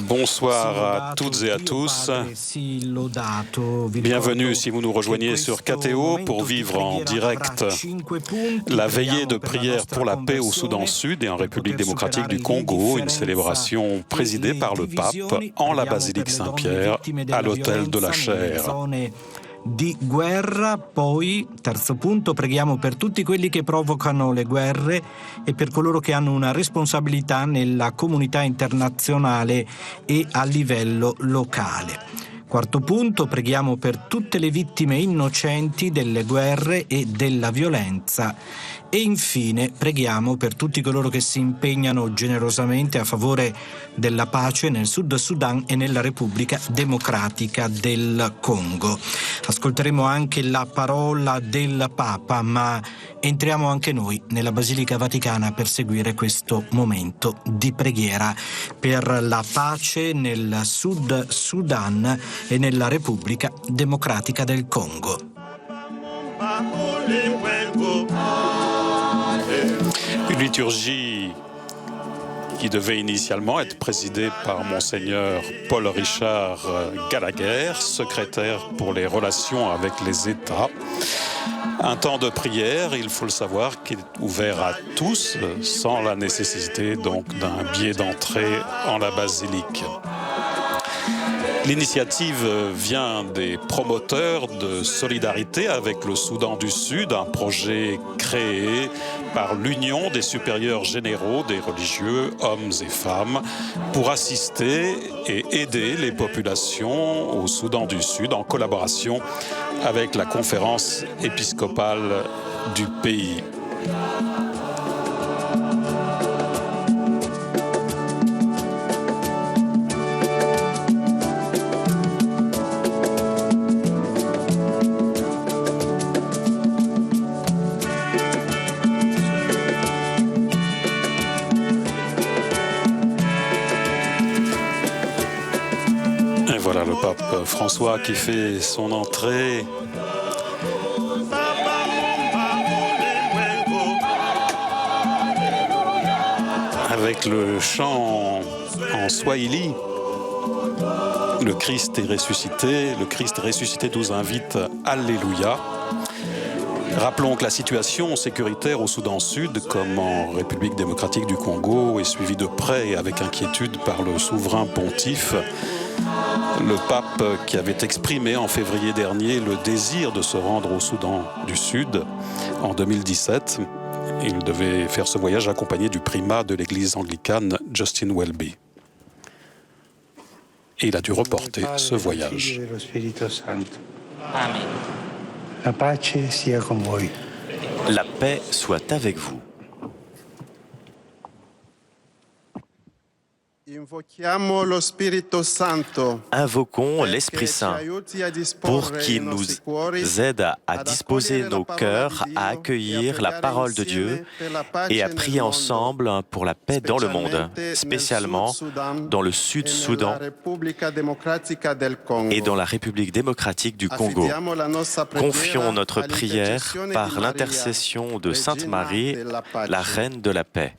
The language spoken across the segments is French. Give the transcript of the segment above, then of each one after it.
Bonsoir à toutes et à tous. Bienvenue si vous nous rejoignez sur KTO pour vivre en direct la veillée de prière pour la paix au Soudan Sud et en République démocratique du Congo, une célébration présidée par le pape en la basilique Saint-Pierre à l'hôtel de la Chaire. Di guerra, poi, terzo punto, preghiamo per tutti quelli che provocano le guerre e per coloro che hanno una responsabilità nella comunità internazionale e a livello locale. Quarto punto, preghiamo per tutte le vittime innocenti delle guerre e della violenza. E infine preghiamo per tutti coloro che si impegnano generosamente a favore della pace nel Sud Sudan e nella Repubblica Democratica del Congo. Ascolteremo anche la parola del Papa, ma entriamo anche noi nella Basilica Vaticana per seguire questo momento di preghiera per la pace nel Sud Sudan e nella Repubblica Democratica del Congo. Une liturgie qui devait initialement être présidée par Monseigneur Paul-Richard Gallagher, secrétaire pour les relations avec les États. Un temps de prière, il faut le savoir, qui est ouvert à tous, sans la nécessité donc d'un billet d'entrée en la basilique. L'initiative vient des promoteurs de solidarité avec le Soudan du Sud, un projet créé par l'Union des supérieurs généraux des religieux, hommes et femmes, pour assister et aider les populations au Soudan du Sud en collaboration avec la conférence épiscopale du pays. Voilà le pape François qui fait son entrée. Avec le chant en swahili, le Christ est ressuscité, le Christ ressuscité nous invite Alléluia. Rappelons que la situation sécuritaire au Soudan Sud, comme en République démocratique du Congo, est suivie de près et avec inquiétude par le souverain pontife. Le pape qui avait exprimé en février dernier le désir de se rendre au Soudan du Sud en 2017. Il devait faire ce voyage accompagné du primat de l'église anglicane Justin Welby. Et il a dû reporter ce voyage. Amen. La paix soit avec vous. Invoquons l'Esprit Saint pour qu'il nous aide à disposer nos cœurs à accueillir la parole de Dieu et à prier ensemble pour la paix dans le monde, spécialement dans le Sud-Soudan et dans la République démocratique du Congo. Confions notre prière par l'intercession de Sainte Marie, la Reine de la paix.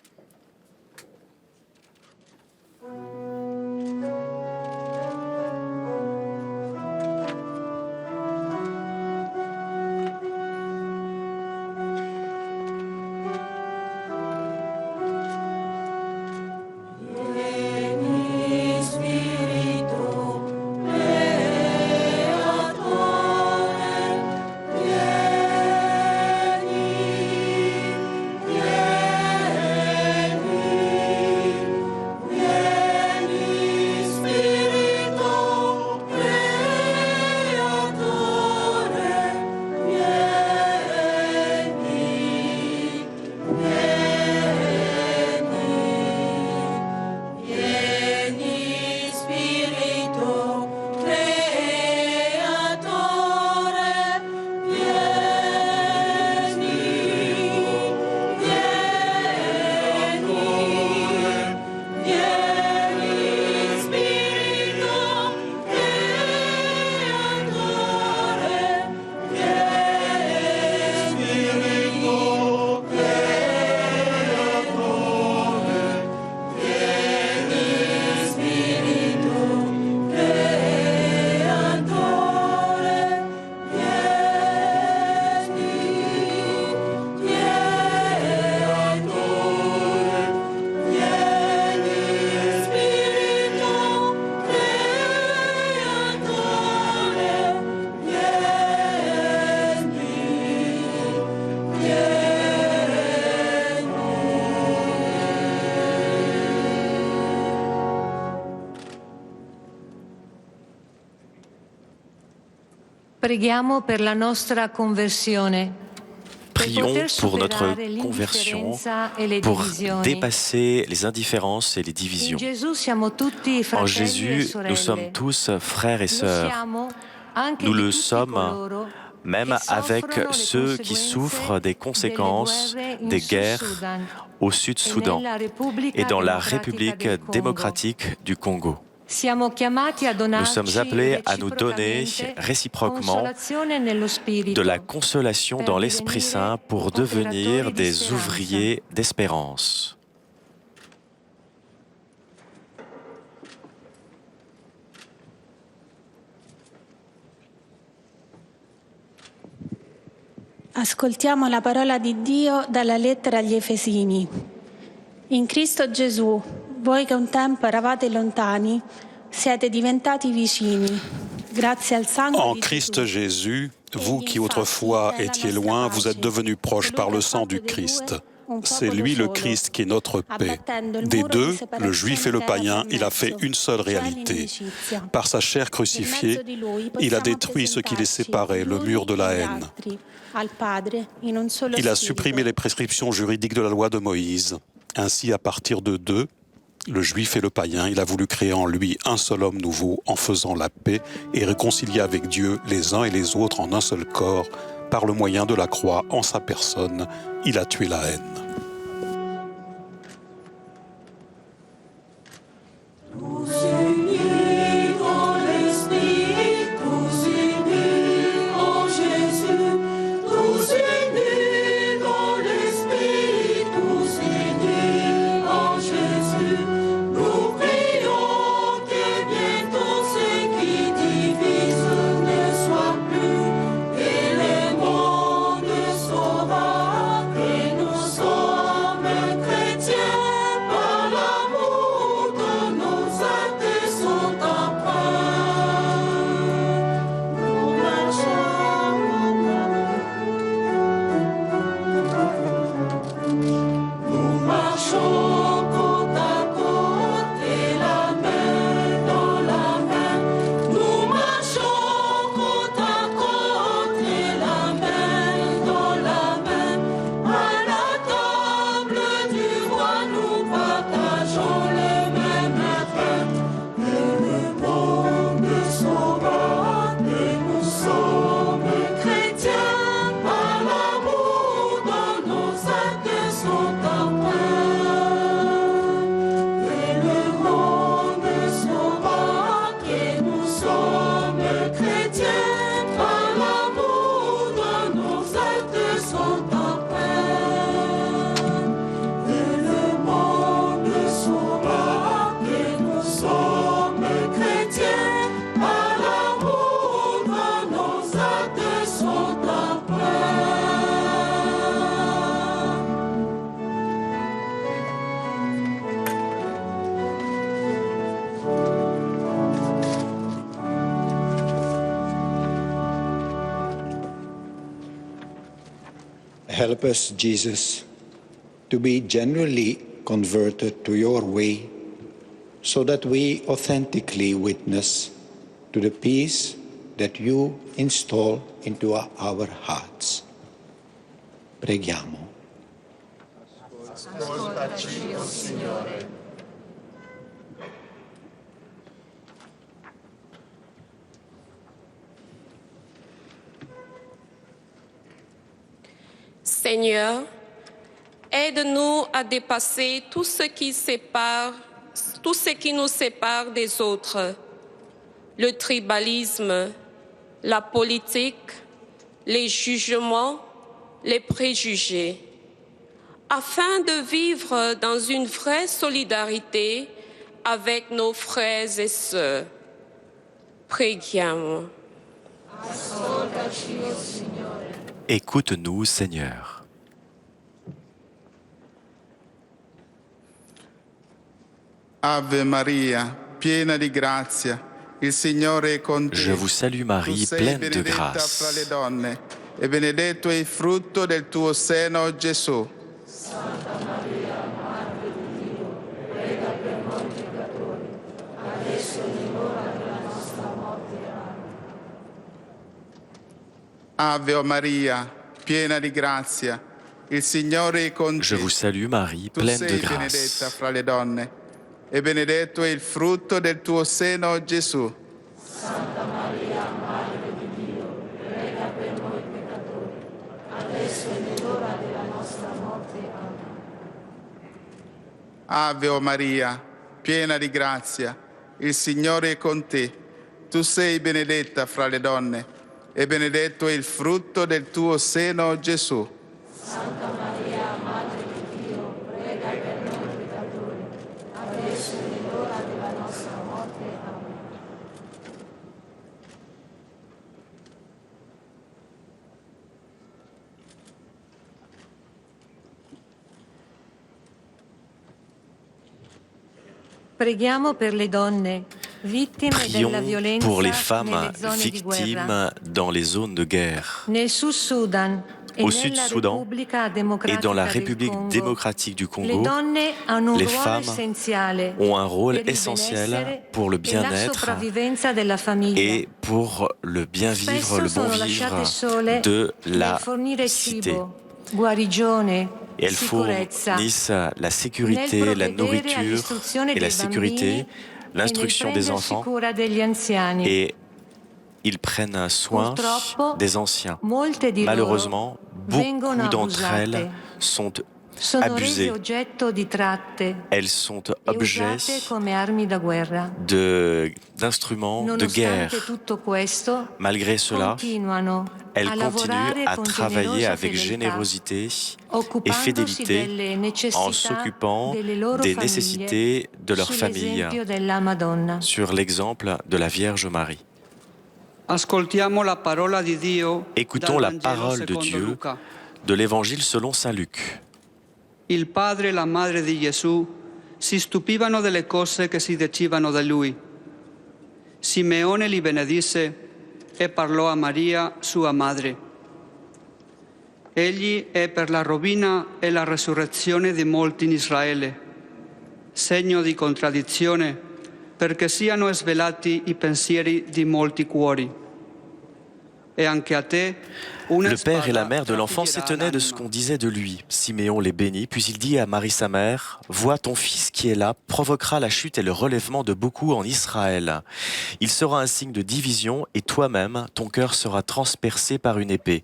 Preghiamo per la nostra conversione. Prions pour notre conversion, pour dépasser les indifférences et les divisions. En Jésus, nous sommes tous frères et sœurs. Nous le sommes même avec ceux qui souffrent des conséquences des guerres au Sud-Soudan et dans la République démocratique du Congo. Nous sommes appelés à nous donner réciproquement de la consolation dans l'Esprit Saint pour devenir des ouvriers d'espérance. Ascoltiamo la parola di Dio dalla lettera agli Efesini. In Cristo Gesù, voi che un tempo eravate lontani, siete diventati vicini. Grazie al sangue En di Christ Jésus, vous qui autrefois étiez loin, vous êtes devenus proches par le sang du Christ. C'est lui le Christ qui est notre paix. Des deux, le juif et le païen, il a fait une seule réalité. Par sa chair crucifiée, il a détruit ce qui les séparait, le mur de la haine. Il a supprimé les prescriptions juridiques de la loi de Moïse. Ainsi, à partir de deux, le juif et le païen, il a voulu créer en lui un seul homme nouveau en faisant la paix et réconcilier avec Dieu les uns et les autres en un seul corps. Par le moyen de la croix, en sa personne, il a tué la haine. Help us, Jesus, to be genuinely converted to your way, so that we authentically witness to the peace that you install into our hearts. Preghiamo. Ascoltaci, o Signore. Seigneur, aide-nous à dépasser tout ce qui nous sépare des autres, le tribalisme, la politique, les jugements, les préjugés, afin de vivre dans une vraie solidarité avec nos frères et sœurs. Preghiamo. Écoute-nous, Seigneur. Ave Maria, piena di grazia, il Signore è con te. Je vous salue Marie, pleine de benedetta grâce. fra le donne, e benedetto è il frutto del tuo seno, Gesù. Santa Maria, Madre di Dio, prega per noi peccatori, adesso è l'ora della nostra morte. Amen. Ave Maria, piena di grazia, il Signore è con te. Je vous salue Marie, Tu pleine de sei benedetta grâce. fra le donne, e benedetto è il frutto del tuo seno, Gesù. Santa Maria, Madre di Dio, prega per noi peccatori, adesso è l'ora della nostra morte. Amen. Ave Maria, piena di grazia, il Signore è con te. Tu sei benedetta fra le donne, e benedetto è il frutto del tuo seno, Gesù. Santa Maria, Madre di Dio, prega per noi peccatori, adesso è l'ora della nostra morte. Amen. Preghiamo per le donne vittime della Prions violenza pour les femmes nelle zone di guerra, victimes dans les zones de guerre, nel Sud Sudan e au Sud nella Soudan Repubblica et Democratica dans la del République Congo. démocratique du Le Congo. donne hanno un Les ruolo femmes essenziale ont un rôle per il essentiel benessere pour le e la bien-être sopravvivenza della famiglia. et pour le bien vivre, Spesso le bon sono lasciate vivre sole de nel la fornire cité. cibo, guarigione, Et elles sicurezza, fournissent la nel sécurité, la provvedere nourriture all'istruzione et la dei sécurité, bambini l'instruction e nel des prendersi enfants. cura degli anziani. Et ils prennent soin Purtroppo, des anciens. molte di Malheureusement, loro vengono beaucoup d'entre elles abusate. sont Sono rese abusées. oggetto di tratte Elles sont e objets usate come armi da guerra. d'instruments de Nonostante guerre. tutto questo, Malgré cela, continuano elles a lavorare continuent à con travailler generosa avec fedeltà, générosité et occupandosi fidélité delle en necessità s'occupant delle loro des famiglie, nécessités de leur famille, sull'esempio della Madonna. sur l'exemple de la Vierge Marie. Ascoltiamo la parola di Dio Écoutons dal la Vangelo parole de secondo Dieu Luca. de l'Évangile selon Saint Luc. Il padre e la madre di Gesù si stupivano delle cose che si dicevano da lui. Simeone li benedisse e parlò a Maria, sua madre. Egli è per la rovina e la resurrezione di molti in Israele, segno di contraddizione, perché siano svelati i pensieri di molti cuori. E anche a te una Le père et la spada mère de l'enfant trafiggerà s'étonnaient de ce l'anima. qu'on disait de lui. Siméon les bénit, puis il dit à Marie sa mère, « Vois, ton fils qui est là provoquera la chute et le relèvement de beaucoup en Israël. Il sera un signe de division et toi-même, ton cœur sera transpercé par une épée.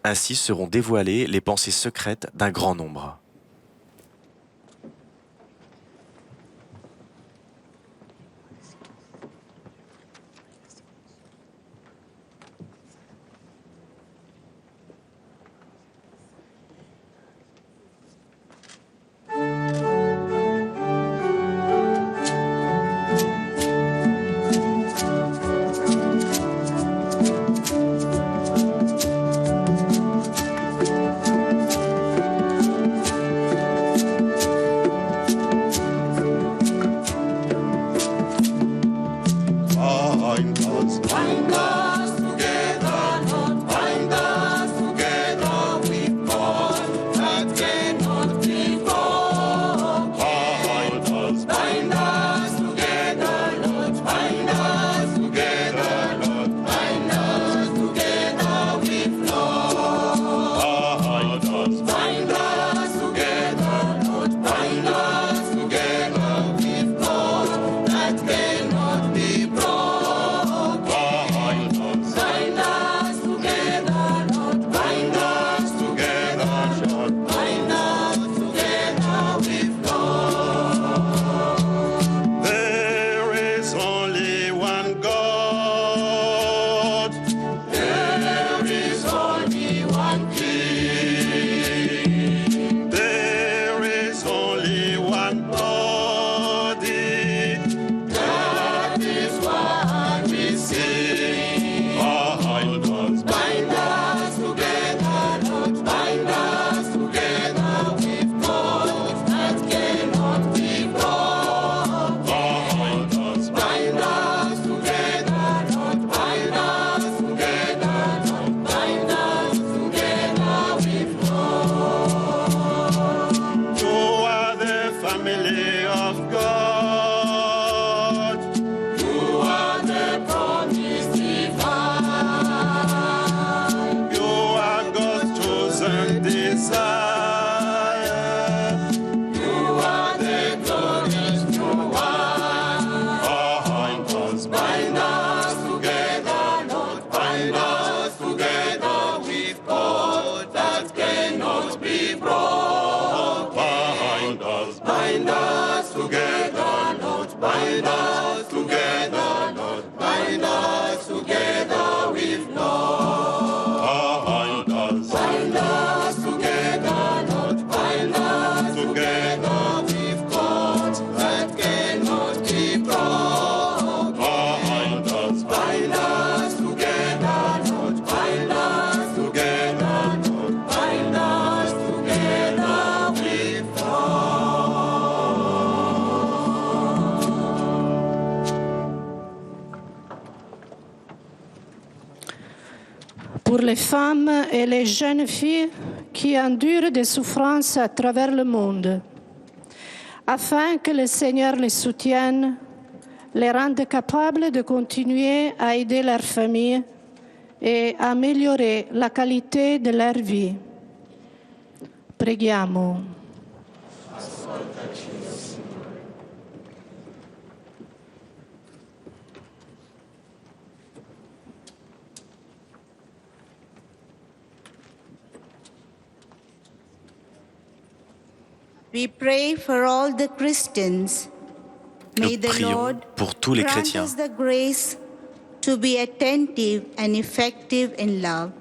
Ainsi seront dévoilées les pensées secrètes d'un grand nombre. » bind us together, Lord, bind us together with love. Bind us together, Lord, bind us together with cords that cannot be broken. Bind us together, Lord, bind us together, Lord, bind us together with pour les femmes et les jeunes filles qui endurent des souffrances à travers le monde, afin que le Seigneur les soutienne, les rende capables de continuer à aider leurs familles et améliorer la qualité de leur vie. Preghiamo. We pray for all the Christians. May Nous the prions Lord pour tous les grant chrétiens. us the grace to be attentive and effective in love,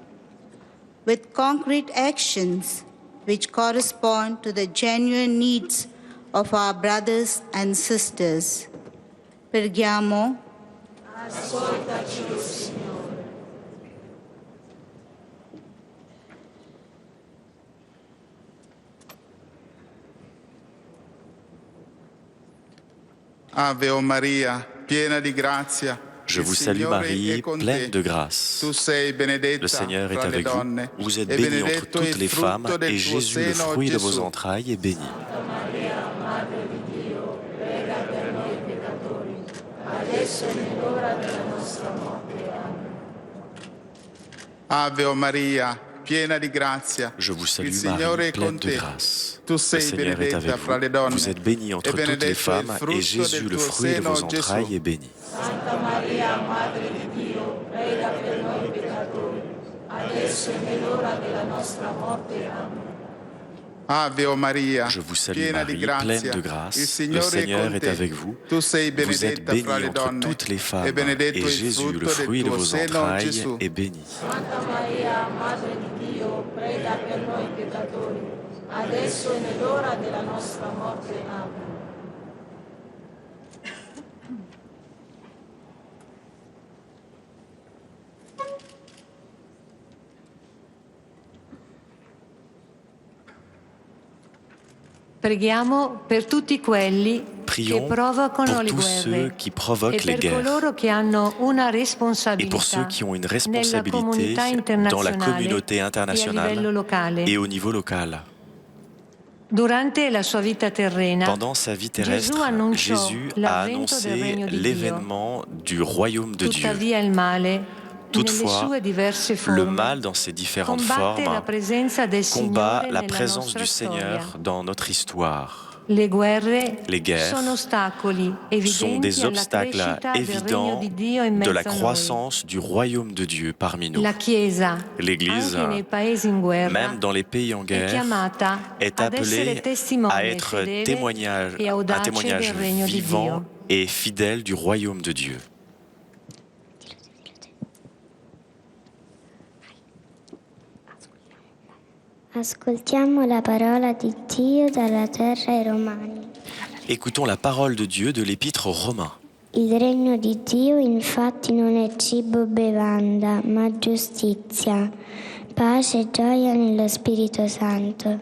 with concrete actions which correspond to the genuine needs of our brothers and sisters. Preghiamo. Ascoltaci, Signore. Ave o Maria, piena di grazia. Je vous salue Marie, pleine de grâce. Le Seigneur est avec vous. Vous êtes bénie entre toutes les femmes, et Jésus, le fruit de vos entrailles, est béni. Ave o Maria, piena di grazia. Je vous salue Marie, pleine de grâce. Le Seigneur est avec vous. Vous êtes bénie entre toutes les femmes, et Jésus, le fruit de vos entrailles, est béni. Santa Maria, Madre di Dio, prega per noi peccatori, adesso e nell'ora della nostra morte. Amen. Ave o Maria, Je vous salue piena di Marie, pleine grazia. de grâce. Il Le Signore Seigneur è con est te. avec vous. Tu sei Vous êtes benedetta bénie fra le entre donne, toutes les femmes, e benedetto et il Jésus, le frutto fruit del de tuo vos seno, entrailles, Gesù. est béni. Santa Maria, Madre di Dio, prega per noi peccatori, adesso e nell'ora della nostra morte. Amen. Preghiamo per tutti quelli che Prions provocano pour le tous guerre ceux qui provoquent e les per guerres coloro che hanno una et pour ceux responsabilità qui ont une nella responsabilité comunità dans la communauté internazionale e a internationale livello locale. et au niveau local. Durante la sua vita terrena, Pendant sa vie terrestre, Jésus a l'avvento del annoncé regno di Dio. l'événement du royaume de Dieu. Tuttavia il male, Toutefois, nelle sue diverse le forme, mal dans ses différentes combatte la formes presenza del combat Signore la nella présence nostra du storia. Seigneur dans notre histoire. Les guerres sont des obstacles évidents de la croissance du royaume de Dieu parmi nous. L'Église, même dans les pays en guerre, est appelée à être un témoignage vivant et fidèle du royaume de Dieu. Ascoltiamo la parola di Dio dalla terra ai Romani. Écoutons la parole de Dieu de l'Épître aux Romains. Il regno di Dio infatti non è cibo o bevanda, ma giustizia, pace e gioia nello Spirito Santo.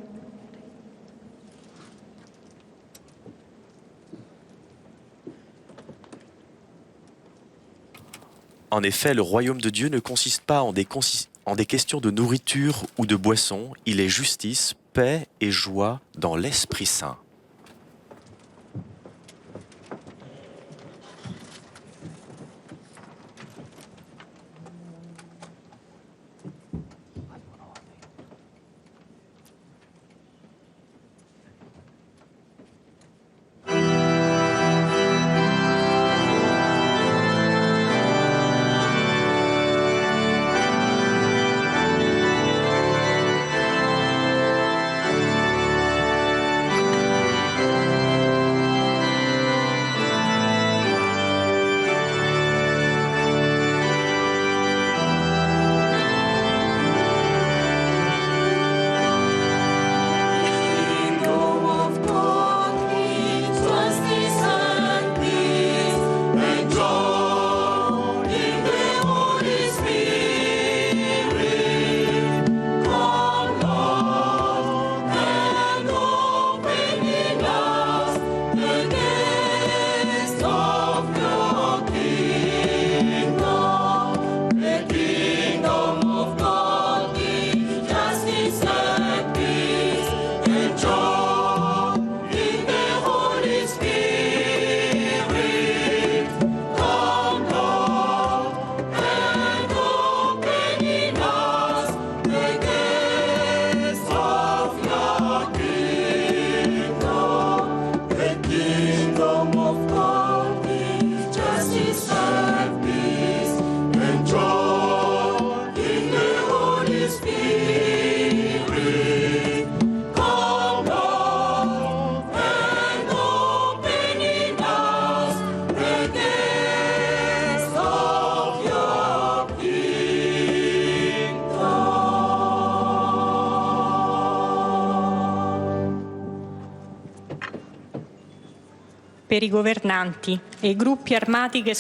En effet, le royaume de Dieu ne consiste pas en des questions de nourriture ou de boisson, il est justice, paix et joie dans l'Esprit Saint.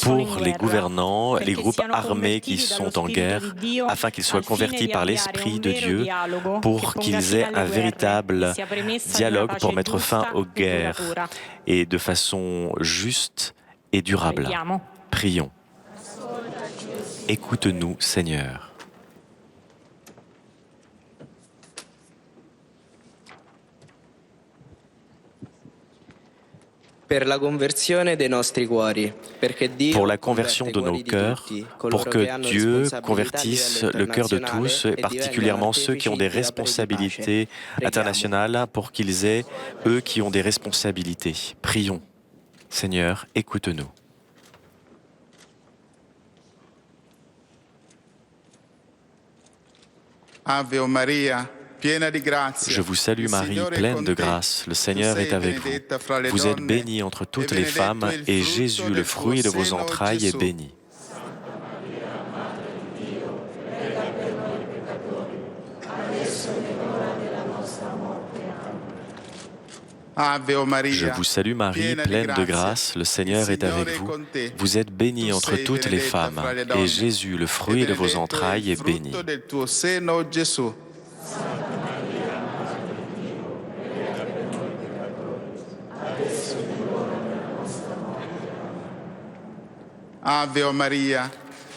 pour les gouvernants, les groupes armés qui sont en guerre, afin qu'ils soient convertis par l'Esprit de Dieu, pour qu'ils aient un véritable dialogue pour mettre fin aux guerres et de façon juste et durable. Prions. Écoute-nous, Seigneur. Pour la conversion de nos cœurs, pour que Dieu convertisse le cœur de tous, et particulièrement ceux qui ont des responsabilités internationales, pour qu'ils aient, eux qui ont des responsabilités. Prions. Seigneur, écoute-nous. Ave Maria. Je vous salue Marie, pleine de grâce, le Seigneur est avec vous. Vous êtes bénie entre toutes les femmes, et Jésus, le fruit de vos entrailles, est béni. Je vous salue Marie, pleine de grâce, le Seigneur est avec vous. Vous êtes bénie entre toutes les femmes, et Jésus, le fruit de vos entrailles, est béni.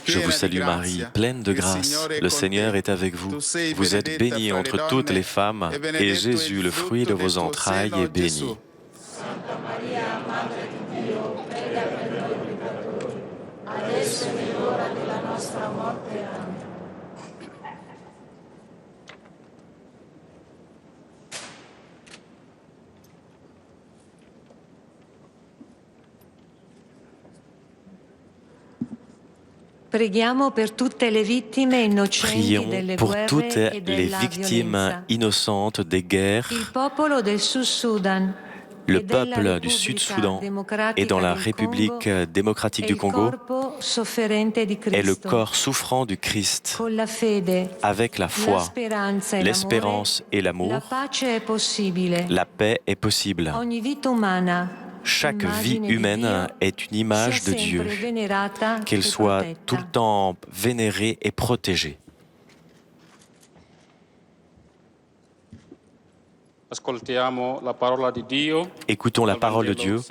Je vous salue Marie, pleine de grâce, le Seigneur est avec vous. Vous êtes bénie entre toutes les femmes, et Jésus, le fruit de vos entrailles, est béni. Prions pour toutes les victimes innocentes des guerres. Le peuple du Sud-Soudan et dans la République démocratique du Congo est le corps souffrant du Christ. Avec la foi, l'espérance et l'amour, la paix est possible. Chaque vie humaine est une image de Dieu, qu'elle soit tout le temps vénérée et protégée. Écoutons la parole de Dieu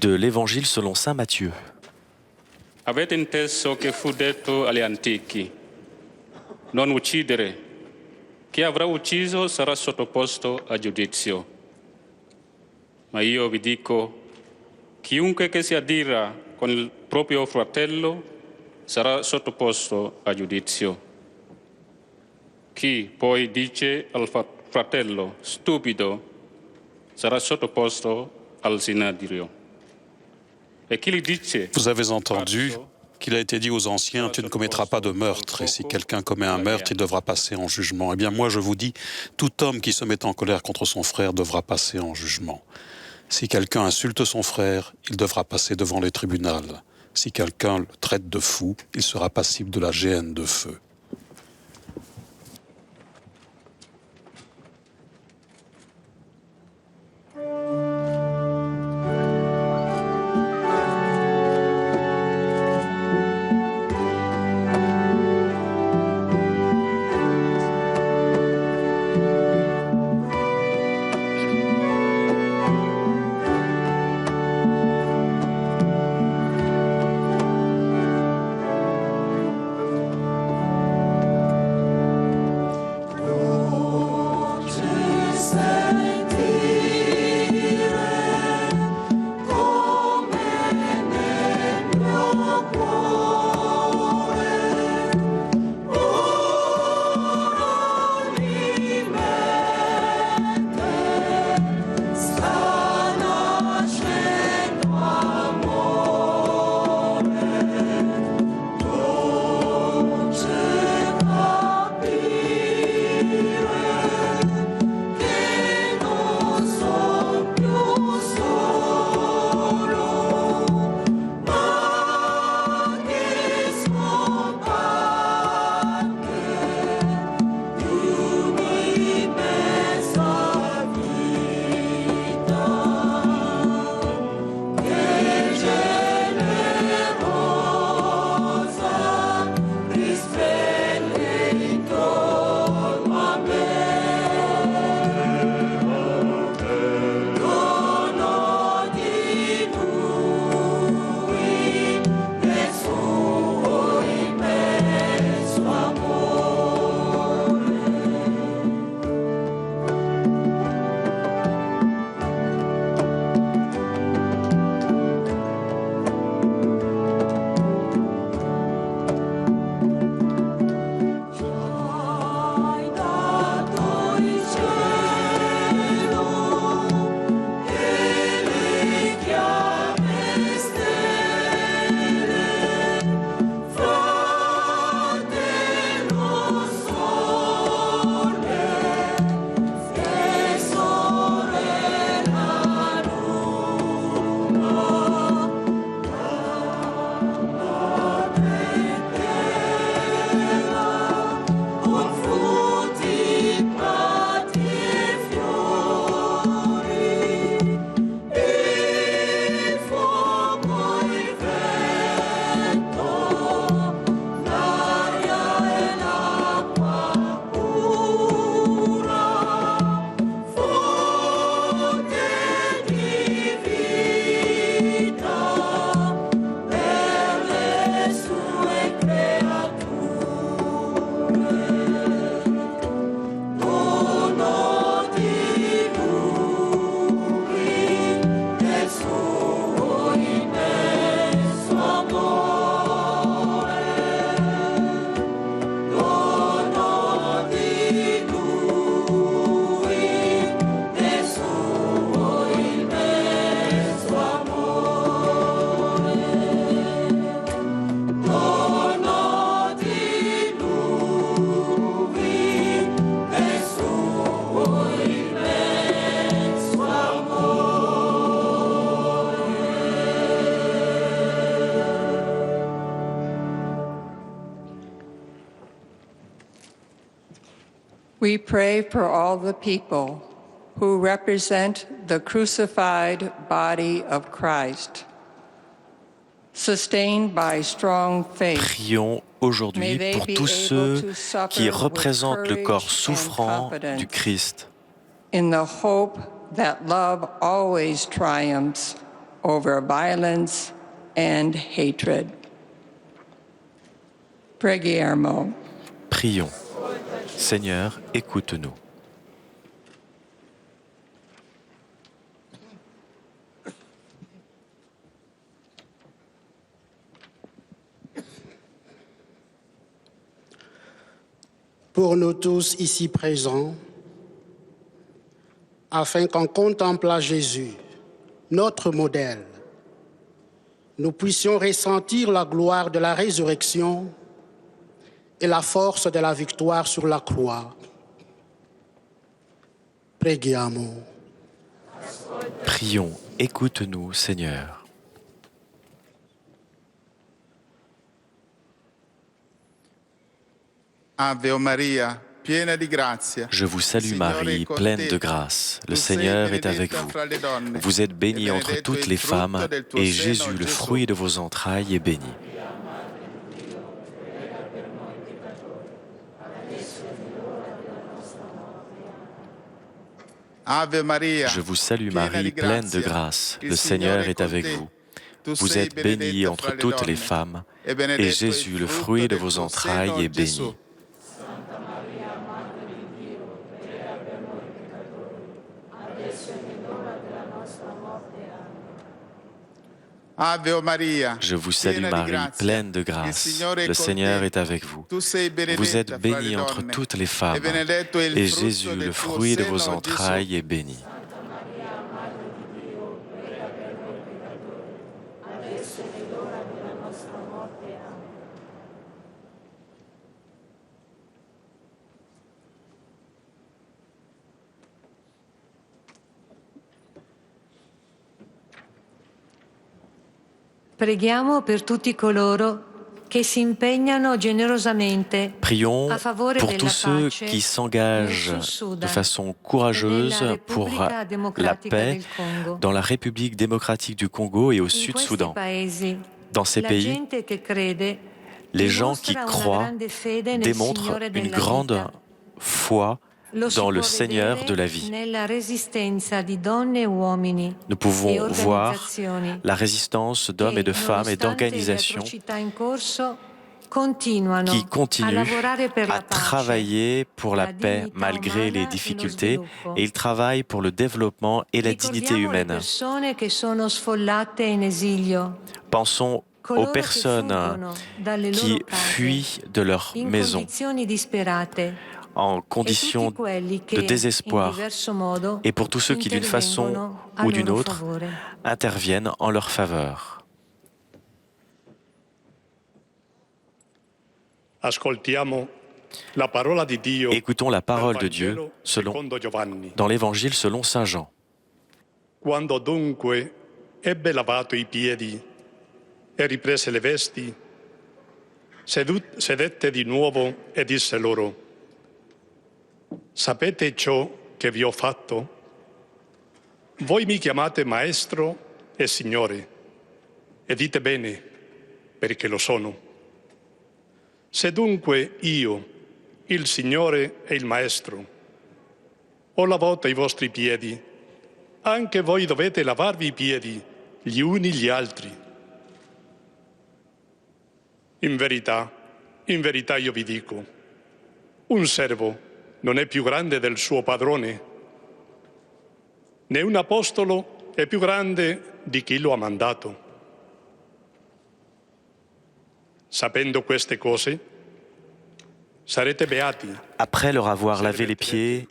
de l'Évangile selon saint Matthieu. Avete inteso che fu detto agli antichi: non uccidere, chi avrà ucciso sarà sottoposto a giudizio. Ma io vi dico, chiunque che si addira con il proprio fratello sarà sottoposto a giudizio. Chi poi dice al fratello stupido sarà sottoposto al sinedrio. E chi gli dice... Vous avez entendu qu'il a été dit aux anciens, tu ne commettras pas de meurtre, et si quelqu'un commet un meurtre, il devra passer en jugement. Eh bien moi je vous dis, tout homme qui se met en colère contre son frère devra passer en jugement. Si quelqu'un insulte son frère, il devra passer devant les tribunaux. Si quelqu'un le traite de fou, il sera passible de la géhenne de feu. We pray for all the people who represent the crucified body of Christ. Sustained by strong faith. Prions aujourd'hui pour tous ceux qui représentent le corps souffrant du Christ. In the hope that love always triumphs over violence and hatred. Preghiamo. Prions. Seigneur, écoute-nous. Pour nous tous ici présents, afin qu'en contemplant Jésus, notre modèle, nous puissions ressentir la gloire de la résurrection et la force de la victoire sur la croix. Preghiamo. Prions, écoute-nous, Seigneur. Ave Maria, piena di grazia. Je vous salue Marie, pleine de grâce. Le Seigneur est avec vous. Vous êtes bénie entre toutes les femmes, et Jésus, le fruit de vos entrailles, est béni. Ave Maria, Je vous salue Marie, pleine de grâce. Le Seigneur est avec vous. Vous êtes bénie entre toutes les femmes, et Jésus, le fruit de vos entrailles, est béni. Ave Maria, Je vous salue Marie, pleine de grâce. Le Seigneur est avec vous. Vous êtes bénie entre toutes les femmes, et Jésus, le fruit de vos entrailles, est béni. Preghiamo per tutti coloro che si impegnano generosamente. Prions pour tous ceux qui s'engagent de façon courageuse pour la paix dans la République démocratique du Congo et au Sud-Soudan. Dans ces pays, les gens qui croient démontrent une grande foi dans le Seigneur de la vie. Nous pouvons voir la résistance d'hommes et de femmes et d'organisations qui continuent à travailler pour la paix malgré les difficultés, et ils travaillent pour le développement et la dignité humaine. Pensons aux personnes qui fuient de leur maison en conditions de désespoir, et pour tous ceux qui, d'une façon ou d'une autre, interviennent en leur faveur. Écoutons la parole de Dieu dans l'Évangile selon saint Jean. Quando dunque ebbe lavato i piedi e riprese le vesti, sedette di nuovo e disse loro: Sapete ciò che vi ho fatto? Voi mi chiamate Maestro e Signore, e dite bene, perché lo sono. Se dunque io, il Signore e il Maestro, ho lavato i vostri piedi, anche voi dovete lavarvi i piedi gli uni gli altri. In verità io vi dico, un servo non è più grande del suo padrone, né un apostolo è più grande di chi lo ha mandato. Sapendo queste cose, sarete beati. Après leur avoir lavé les pieds,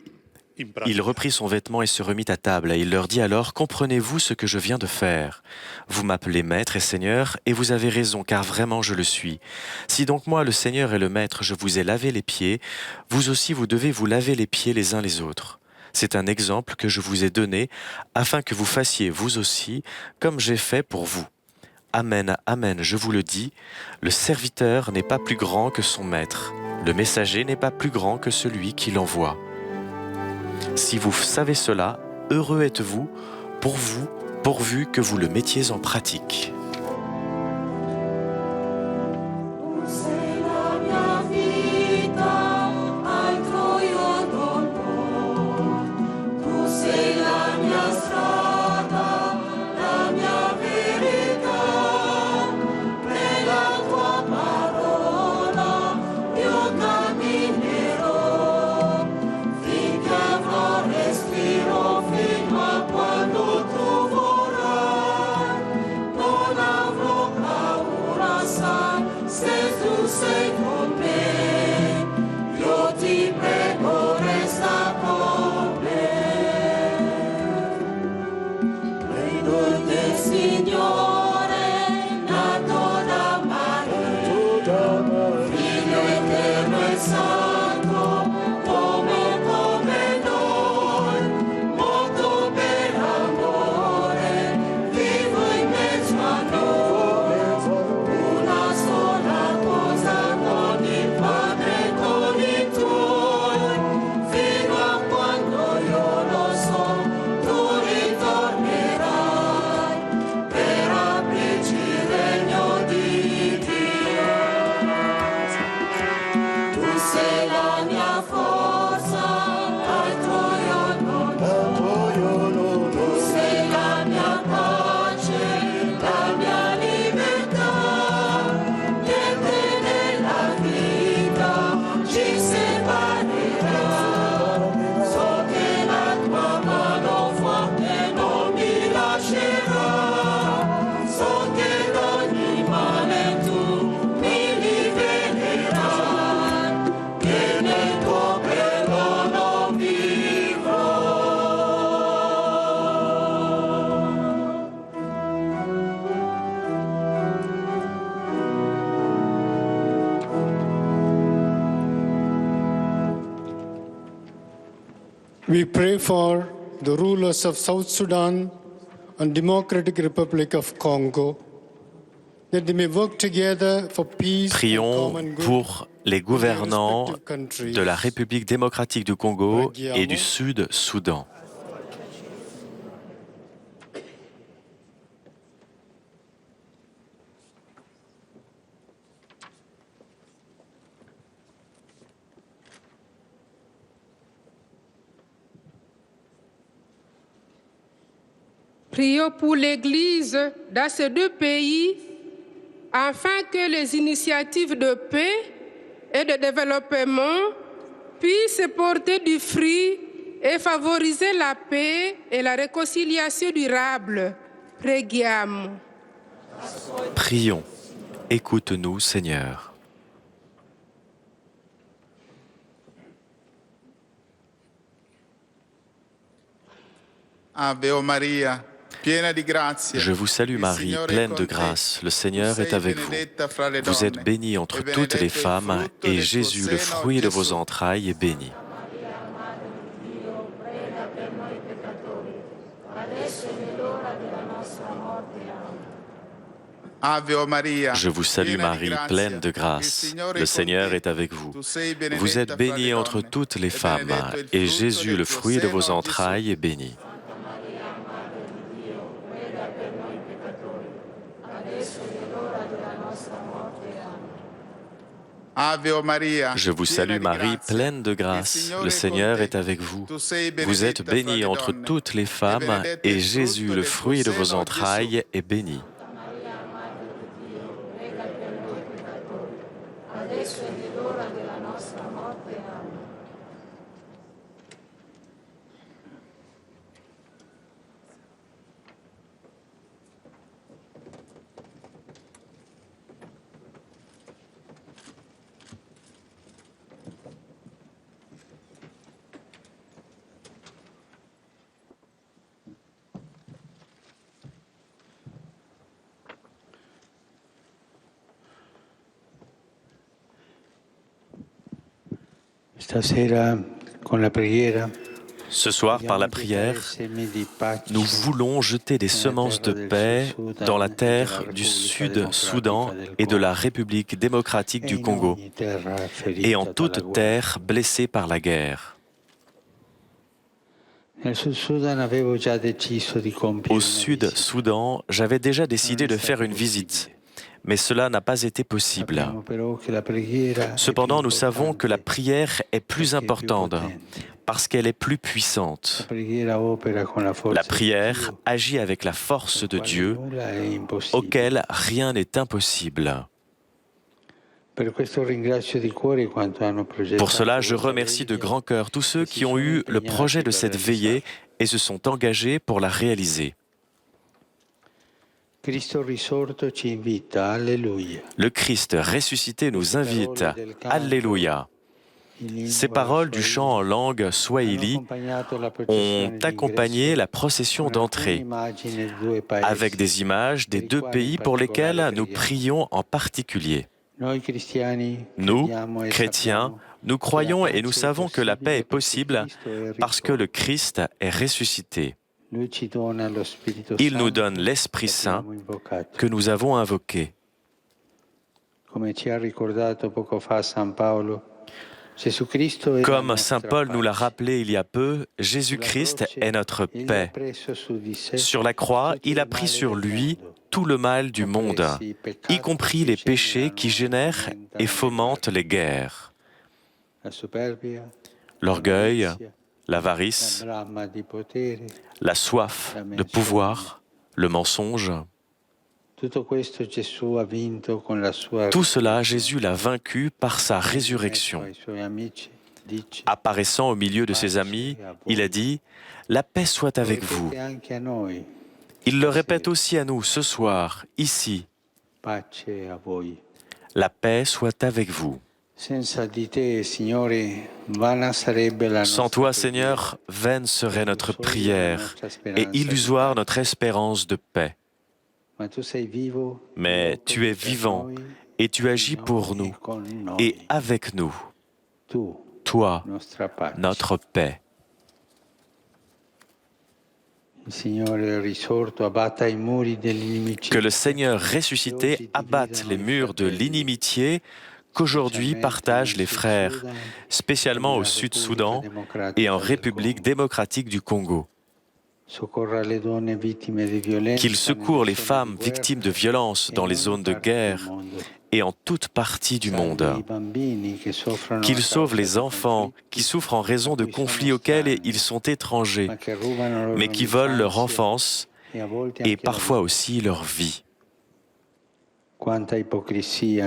il reprit son vêtement et se remit à table. Et il leur dit alors: Comprenez-vous ce que je viens de faire? Vous m'appelez Maître et Seigneur, et vous avez raison, car vraiment je le suis. Si donc moi, le Seigneur et le Maître, je vous ai lavé les pieds, vous aussi vous devez vous laver les pieds les uns les autres. C'est un exemple que je vous ai donné, afin que vous fassiez vous aussi, comme j'ai fait pour vous. Amen, amen, je vous le dis, le serviteur n'est pas plus grand que son maître. Le messager n'est pas plus grand que celui qui l'envoie. Si vous savez cela, heureux êtes-vous, pourvu que vous le mettiez en pratique. We pray for the rulers of South Sudan and Democratic Republic of Congo, that they may work together for peace. Prions pour les gouvernants de la République démocratique du Congo et du Sud-Soudan. Prions pour l'Église dans ces deux pays afin que les initiatives de paix et de développement puissent porter du fruit et favoriser la paix et la réconciliation durable. Preghiamo. Prions. Écoute-nous, Seigneur. Ave Maria. Je vous salue Marie, pleine de grâce, le Seigneur est avec vous. Vous êtes bénie entre toutes les femmes, et Jésus, le fruit de vos entrailles, est béni. Je vous salue Marie, pleine de grâce, le Seigneur est avec vous. Vous êtes bénie entre toutes les femmes, et Jésus, le fruit de vos entrailles, est béni. Je vous salue Marie, pleine de grâce, le Seigneur est avec vous. Vous êtes bénie entre toutes les femmes, et Jésus, le fruit de vos entrailles, est béni. Stasera, con la preghiera, Ce soir, par la prière, nous voulons jeter des semences de paix dans la terre du Sud-Soudan et de la République démocratique du Congo, et en toute terre blessée par la guerre. Au Sud-Soudan, j'avais déjà décidé de faire une visite, mais cela n'a pas été possible. Cependant, nous savons que la prière est plus importante parce qu'elle est plus puissante. La prière agit avec la force de Dieu, auquel rien n'est impossible. Pour cela, je remercie de grand cœur tous ceux qui ont eu le projet de cette veillée et se sont engagés pour la réaliser. Le Christ ressuscité nous invite. Alléluia. Ces paroles du chant en langue swahili ont accompagné la procession d'entrée, avec des images des deux pays pour lesquels nous prions en particulier. Nous, chrétiens, nous croyons et nous savons que la paix est possible parce que le Christ est ressuscité. Il nous donne l'Esprit Saint que nous avons invoqué. Comme Saint Paul nous l'a rappelé il y a peu, Jésus-Christ est notre paix. Sur la croix, il a pris sur lui tout le mal du monde, y compris les péchés qui génèrent et fomentent les guerres. L'orgueil, l'avarice, la soif de pouvoir, le mensonge. Tout cela, Jésus l'a vaincu par sa résurrection. Apparaissant au milieu de ses amis, il a dit « La paix soit avec vous ». Il le répète aussi à nous ce soir, ici. « La paix soit avec vous ». Sans toi, Seigneur, vaine serait notre prière et illusoire notre espérance de paix. Mais tu es vivant et tu agis pour nous et avec nous. Toi, notre paix. Que le Seigneur ressuscité abatte les murs de l'inimitié qu'aujourd'hui partagent les frères, spécialement au Sud-Soudan et en République démocratique du Congo. Qu'il secourt les femmes victimes de violences dans les zones de guerre et en toute partie du monde. Qu'il sauve les enfants qui souffrent en raison de conflits auxquels ils sont étrangers, mais qui volent leur enfance et parfois aussi leur vie.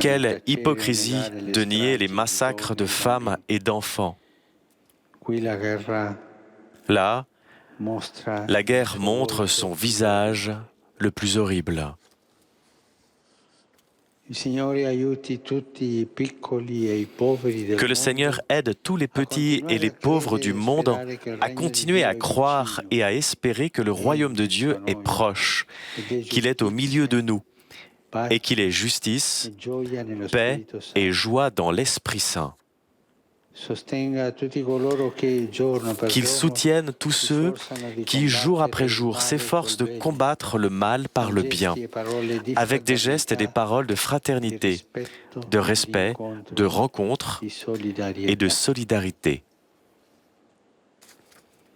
Quelle hypocrisie de nier les massacres de femmes et d'enfants. Là, la guerre montre son visage le plus horrible. Que le Seigneur aide tous les petits et les pauvres du monde à continuer à croire et à espérer que le royaume de Dieu est proche, qu'il est au milieu de nous et qu'il est justice, paix et joie dans l'Esprit Saint. Qu'il soutienne tous ceux qui, jour après jour, s'efforcent de combattre le mal par le bien, avec des gestes et des paroles de fraternité, de respect, de rencontre et de solidarité.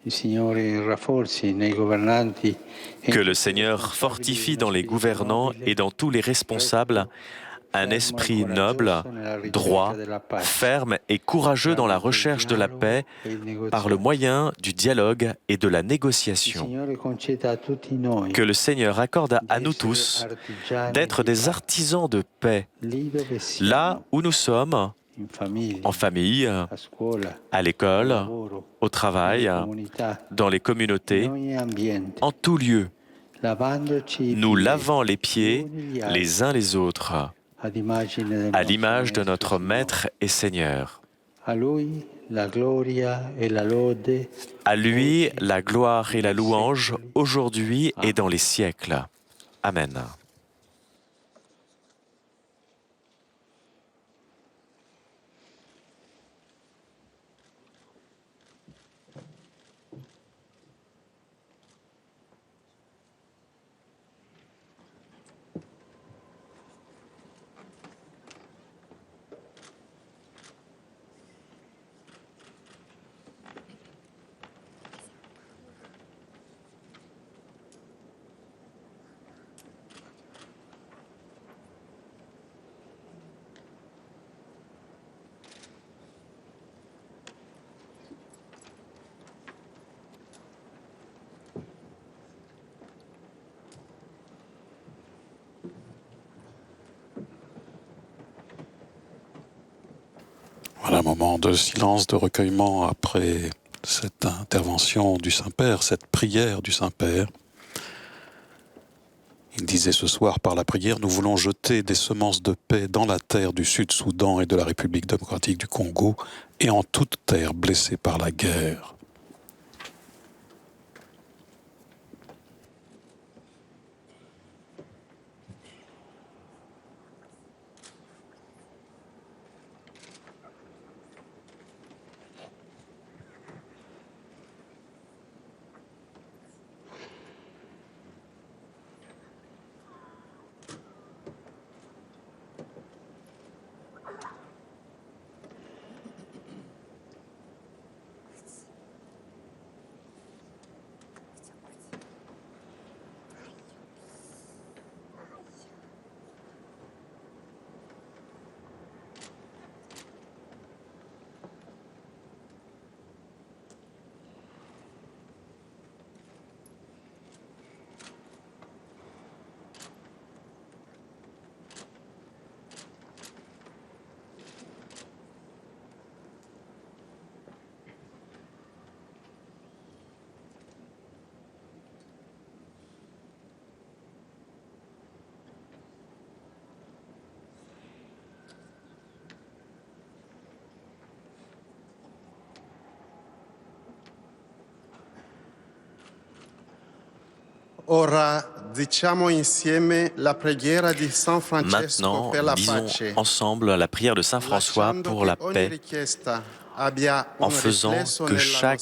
Que le Seigneur fortifie dans les gouvernants et dans tous les responsables un esprit noble, droit, ferme et courageux dans la recherche de la paix par le moyen du dialogue et de la négociation. Que le Seigneur accorde à nous tous d'être des artisans de paix, là où nous sommes, en famille, à l'école, au travail, dans les communautés, en tout lieu, nous lavant les pieds les uns les autres, à l'image de notre Maître et Seigneur. À lui la gloire et la louange aujourd'hui et dans les siècles. Amen. Un moment de silence, de recueillement après cette intervention du Saint-Père, cette prière du Saint-Père. Il disait ce soir par la prière, nous voulons jeter des semences de paix dans la terre du Sud-Soudan et de la République démocratique du Congo et en toute terre blessée par la guerre. Maintenant, disons ensemble la prière de Saint François pour la paix, en faisant que chaque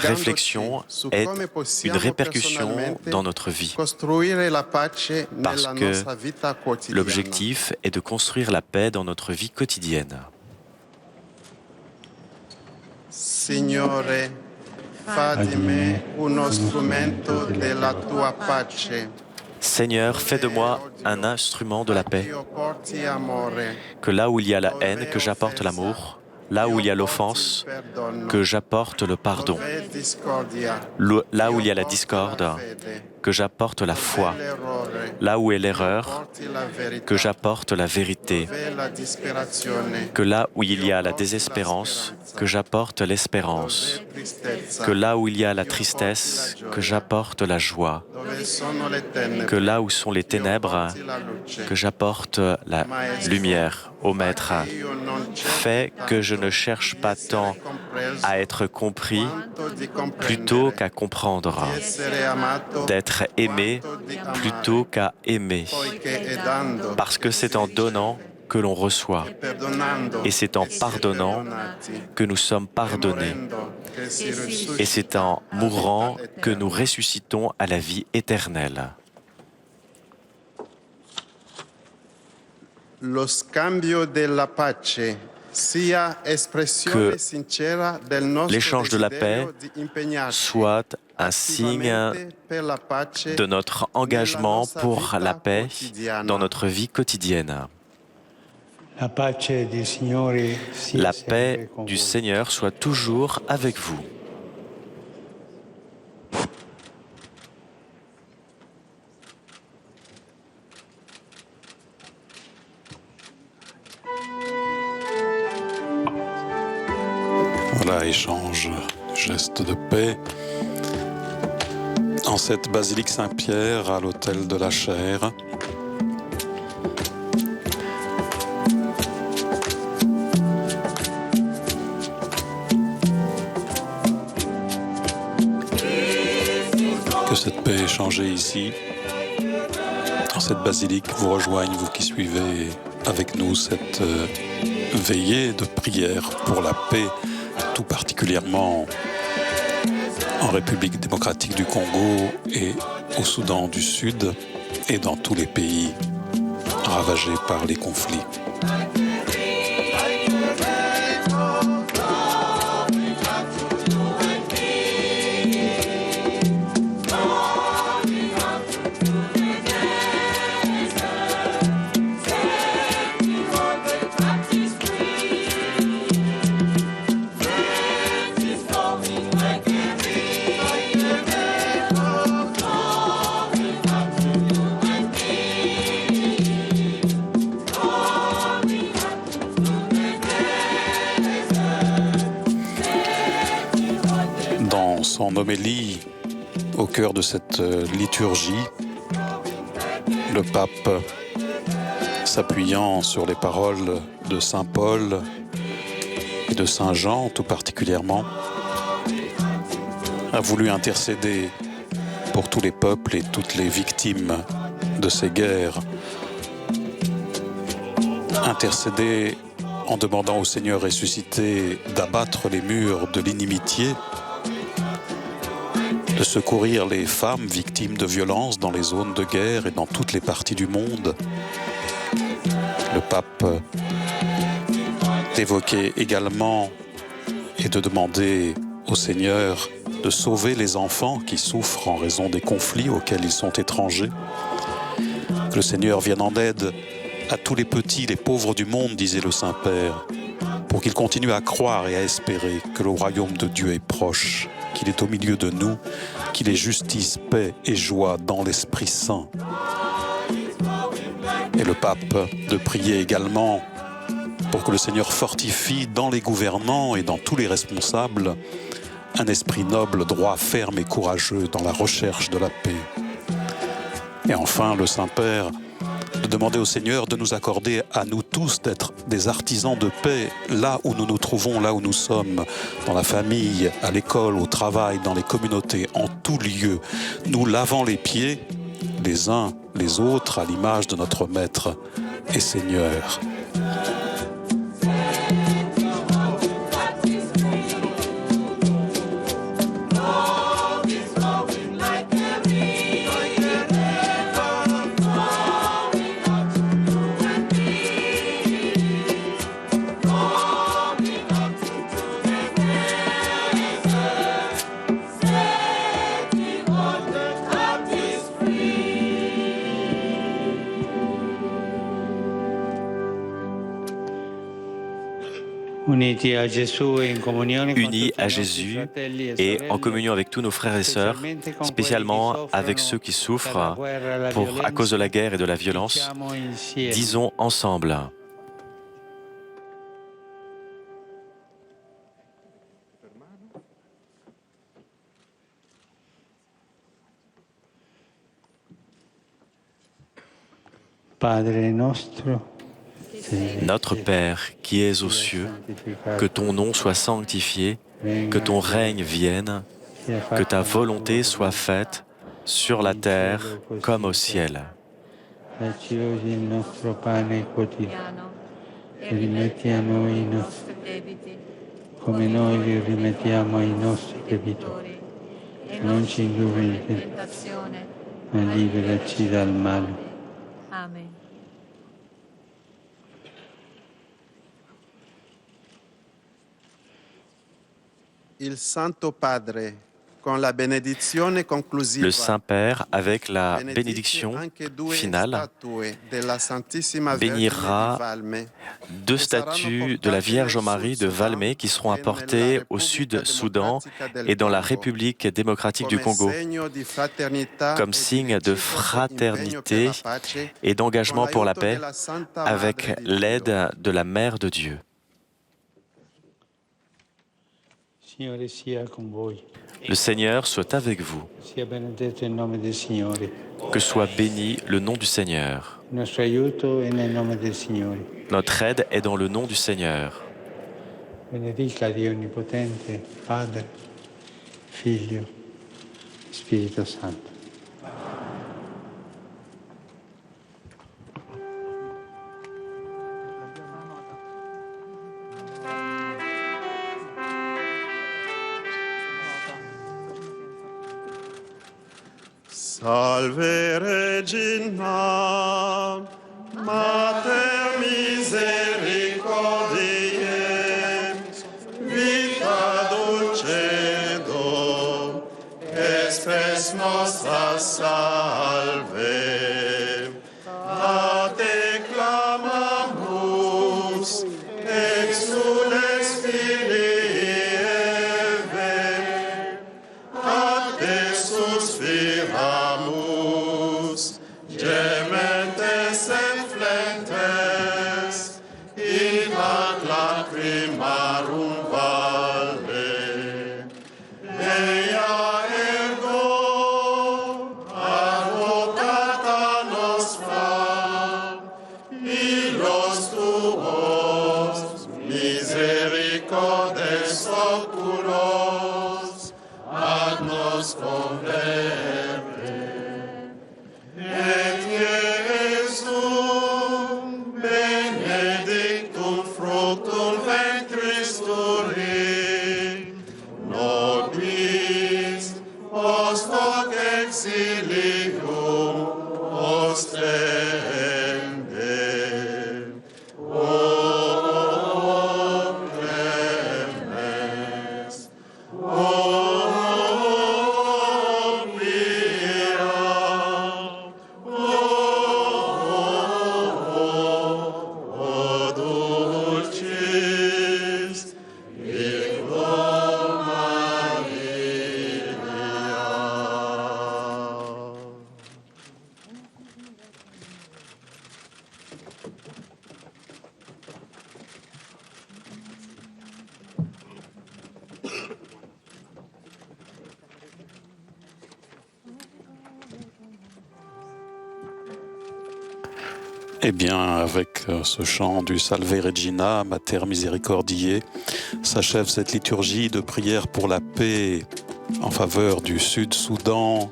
réflexion ait une répercussion dans notre vie. Parce que l'objectif est de construire la paix dans notre vie quotidienne. Signore, fa di me uno strumento della tua pace. Seigneur, fais de moi un instrument de la paix. Que là où il y a la haine, que j'apporte l'amour. Là où il y a l'offense, que j'apporte le pardon. Là où il y a la discorde, que j'apporte la foi. Là où est l'erreur, que j'apporte la vérité. Que là où il y a la désespérance, que j'apporte l'espérance. Que là où il y a la tristesse, que j'apporte la joie. Que là où sont les ténèbres, que j'apporte la lumière. Ô Maître, fais que je ne cherche pas tant à être compris plutôt qu'à comprendre, d'être aimé plutôt qu'à aimer, parce que c'est en donnant que l'on reçoit, et c'est en pardonnant que nous sommes pardonnés, et c'est en mourant que nous ressuscitons à la vie éternelle. Que l'échange de la paix soit un signe de notre engagement pour la paix dans notre vie quotidienne. La paix du Seigneur soit toujours avec vous. Voilà, échange, geste de paix. En cette basilique Saint-Pierre, à l'autel de la Chaire, que cette paix échangée ici, dans cette basilique, vous rejoigne, vous qui suivez avec nous cette veillée de prière pour la paix, tout particulièrement en République démocratique du Congo et au Soudan du Sud et dans tous les pays ravagés par les conflits. son homélie au cœur de cette liturgie, le pape, s'appuyant sur les paroles de saint Paul et de saint Jean tout particulièrement, a voulu intercéder pour tous les peuples et toutes les victimes de ces guerres. Intercéder en demandant au Seigneur ressuscité d'abattre les murs de l'inimitié, de secourir les femmes victimes de violences dans les zones de guerre et dans toutes les parties du monde. Le pape d'évoquer également et de demander au Seigneur de sauver les enfants qui souffrent en raison des conflits auxquels ils sont étrangers. Que le Seigneur vienne en aide à tous les petits, les pauvres du monde, disait le Saint-Père, pour qu'ils continuent à croire et à espérer que le royaume de Dieu est proche, qu'il est au milieu de nous, qu'il est justice, paix et joie dans l'Esprit Saint. Et le pape de prier également pour que le Seigneur fortifie dans les gouvernants et dans tous les responsables un esprit noble, droit, ferme et courageux dans la recherche de la paix. Et enfin, le Saint-Père de demander au Seigneur de nous accorder à nous tous d'être des artisans de paix là où nous nous trouvons, là où nous sommes, dans la famille, à l'école, au travail, dans les communautés, en tout lieu, nous lavant les pieds les uns les autres à l'image de notre Maître et Seigneur. Unis à Jésus et en communion avec tous nos frères et sœurs, spécialement avec ceux qui souffrent à cause de la guerre et de la violence, disons ensemble. Padre nostro, Notre Père qui es aux cieux, que ton nom soit sanctifié, que ton règne vienne, que ta volonté soit faite sur la terre comme au ciel. dacci oggi il nostro pane quotidiano e rimetti a noi i nostri debiti, come noi li rimettiamo ai nostri debitori. E non ci indurre in tentazione, ma liberaci dal male. Amen. Il Santo Padre, con la benedizione conclusiva, le Saint-Père, avec la bénédiction finale, bénira 2 statues de la Vierge Marie de Valmé qui seront apportées au Sud-Soudan et dans la République démocratique du Congo, comme signe de fraternité et d'engagement pour la paix, avec l'aide de la Mère de Dieu. Le Seigneur soit avec vous. Que soit béni le nom du Seigneur. Notre aide est dans le nom du Seigneur. Benedica Dio Onnipotente, Padre, Figlio, Spirito Santo. Salve Regina, Mater misericordiae, vita dulcedo, espes nostra salve. A te clamamus, exules Filii Eve, ad te suspiramus, gementes et flentes, in ad lacrimarum valle. Ea Eh bien, avec ce chant du Salve Regina, Mater Misericordiae, s'achève cette liturgie de prière pour la paix en faveur du Sud-Soudan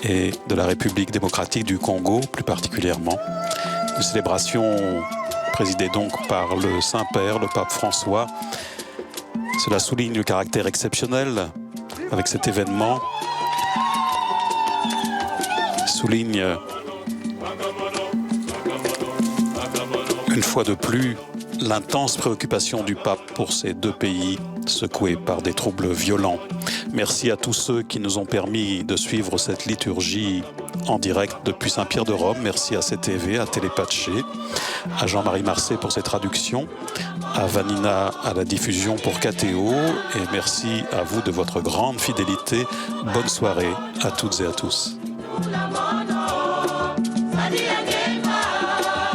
et de la République démocratique du Congo, plus particulièrement. Une célébration présidée donc par le Saint-Père, le pape François. Cela souligne le caractère exceptionnel avec cet événement, souligne une fois de plus l'intense préoccupation du pape pour ces deux pays secoués par des troubles violents. Merci à tous ceux qui nous ont permis de suivre cette liturgie en direct depuis Saint-Pierre de Rome. Merci à CTV, à Télépaché, à Jean-Marie Marcet pour ses traductions, à Vanina à la diffusion pour KTO, et merci à vous de votre grande fidélité. Bonne soirée à toutes et à tous.